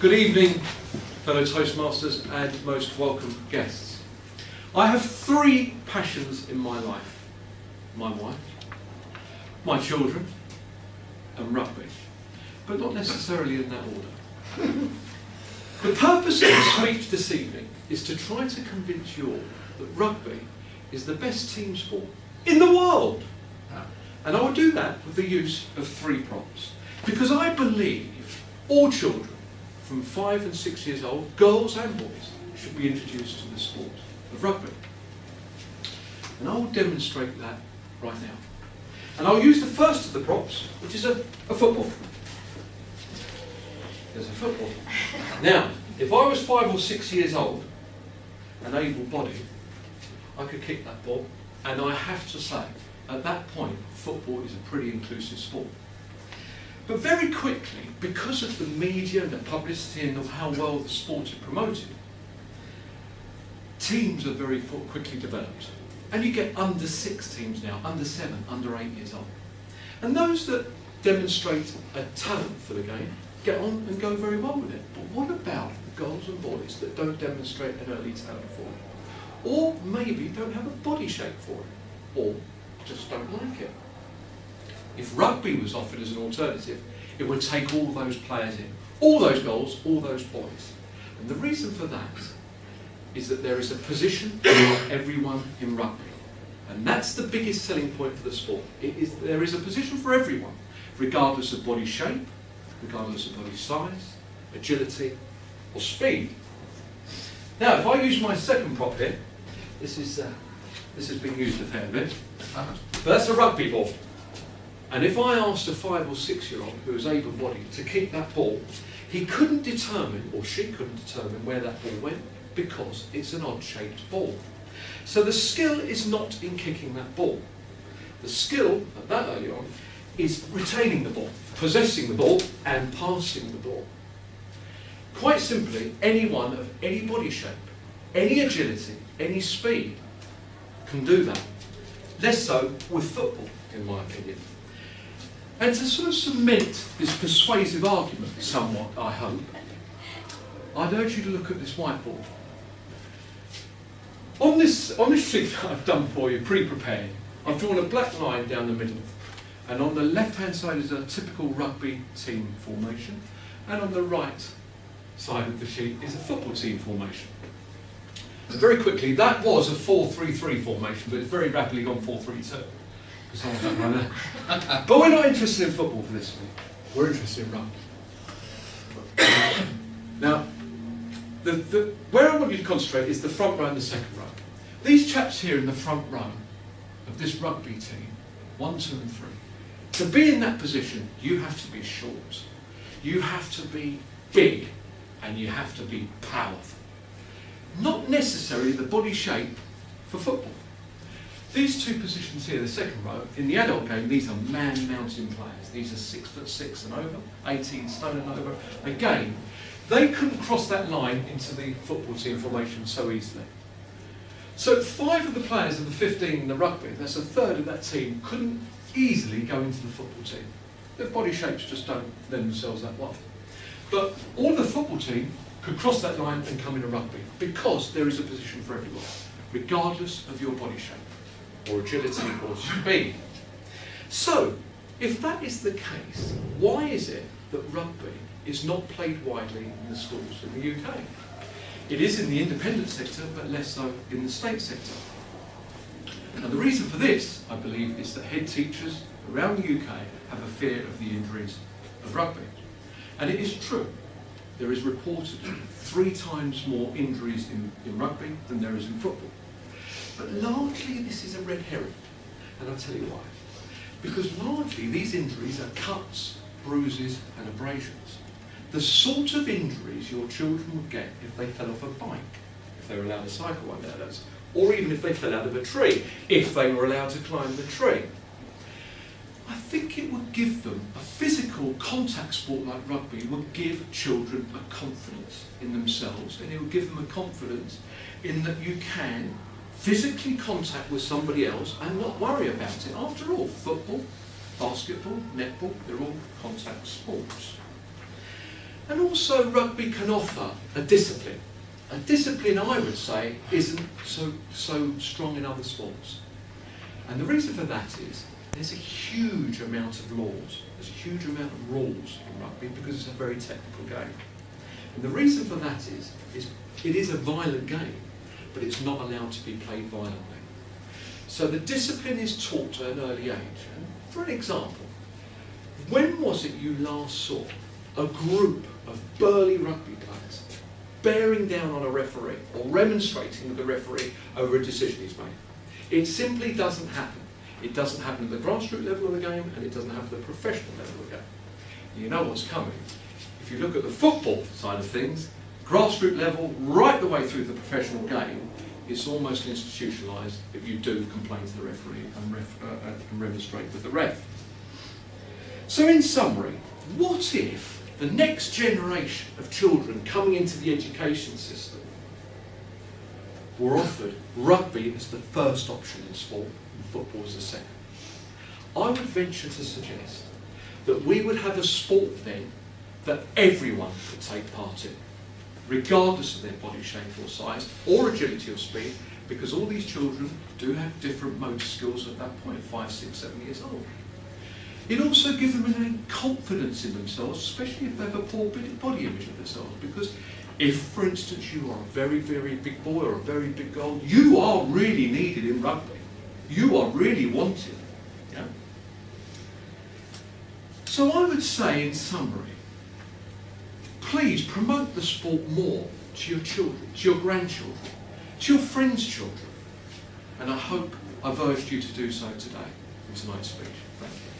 Good evening, fellow Toastmasters and most welcome guests. I have three passions in my life: my wife, my children, and rugby, but not necessarily in that order. The purpose of the speech this evening is to try to convince you all that rugby is the best team sport in the world. And I will do that with the use of three props, because I believe all children from 5 and 6 years old, girls and boys, should be introduced to the sport of rugby. And I will demonstrate that right now. And I'll use the first of the props, which is a football. There's a football. Now, if I was 5 or 6 years old, and able-bodied, I could kick that ball, and I have to say, at that point, football is a pretty inclusive sport. But very quickly, because of the media and the publicity and how well the sport is promoted, teams are very quickly developed. And you get under 6 teams now, under 7, under 8 years old. And those that demonstrate a talent for the game get on and go very well with it. But what about the girls and boys that don't demonstrate an early talent for it? Or maybe don't have a body shape for it, or just don't like it? If rugby was offered as an alternative, it would take all those players in, all those girls, all those boys. And the reason for that is that there is a position for everyone in rugby. And that's the biggest selling point for the sport. There is a position for everyone, regardless of body shape, regardless of body size, agility, or speed. Now, if I use my second prop here, this has been used a fair bit, but that's a rugby ball. And if I asked a 5 or 6 year old who was able-bodied to kick that ball, he couldn't determine, or she couldn't determine, where that ball went, because it's an odd-shaped ball. So the skill is not in kicking that ball. The skill, at that early on, is retaining the ball, possessing the ball, and passing the ball. Quite simply, anyone of any body shape, any agility, any speed can do that. Less so with football, in my opinion. And to sort of cement this persuasive argument somewhat, I hope, I'd urge you to look at this whiteboard. On this sheet that I've done for you, pre-prepared, I've drawn a black line down the middle. And on the left-hand side is a typical rugby team formation. And on the right side of the sheet is a football team formation. And very quickly, that was a 4-3-3 formation, but it's very rapidly gone 4-3-2. But we're not interested in football for this week. We're interested in rugby. Now, where I want you to concentrate is the front row and the second row. These chaps here in the front row of this rugby team, 1, 2 and 3, to be in that position, you have to be short, you have to be big, and you have to be powerful. Not necessarily the body shape for football. These two positions here, the second row, in the adult game, these are man-mountain players. These are 6'6" and over, 18 stone and over. Again, they couldn't cross that line into the football team formation so easily. So 5 of the players of the 15 in the rugby, that's a third of that team, couldn't easily go into the football team. Their body shapes just don't lend themselves that well. But all of the football team could cross that line and come into rugby, because there is a position for everyone, regardless of your body shape, or agility, or speed. So, if that is the case, why is it that rugby is not played widely in the schools in the UK? It is in the independent sector, but less so in the state sector. And the reason for this, I believe, is that head teachers around the UK have a fear of the injuries of rugby. And it is true. There is reported 3 times more injuries in rugby than there is in football. But largely this is a red herring, and I'll tell you why. Because largely these injuries are cuts, bruises and abrasions. The sort of injuries your children would get if they fell off a bike, if they were allowed to cycle one nowadays, or even if they fell out of a tree, if they were allowed to climb the tree. I think it would give them, a physical contact sport like rugby would give children a confidence in themselves, and it would give them a confidence in that you can physically contact with somebody else and not worry about it. After all, football, basketball, netball, they're all contact sports. And also rugby can offer a discipline. A discipline, I would say, isn't so strong in other sports. And the reason for that is there's a huge amount of laws, there's a huge amount of rules in rugby because it's a very technical game. And the reason for that is it is a violent game, but it's not allowed to be played violently. So the discipline is taught at an early age. And for an example, when was it you last saw a group of burly rugby players bearing down on a referee or remonstrating with the referee over a decision he's made? It simply doesn't happen. It doesn't happen at the grassroots level of the game, and it doesn't happen at the professional level of the game. You know what's coming. If you look at the football side of things, grassroots level, right the way through the professional game, it's almost institutionalised if you do complain to the referee and remonstrate with the ref. So in summary, what if the next generation of children coming into the education system were offered rugby as the first option in sport and football as the second? I would venture to suggest that we would have a sport then that everyone could take part in, regardless of their body shape or size, or agility or speed, because all these children do have different motor skills at that point, 5, 6, 7 years old. It also gives them an confidence in themselves, especially if they have a poor body image of themselves, because if, for instance, you are a very, very big boy or a very big girl, you are really needed in rugby. You are really wanted. Yeah? So I would say, in summary, please promote the sport more to your children, to your grandchildren, to your friends' children. And I hope I've urged you to do so today in tonight's speech. Thank you.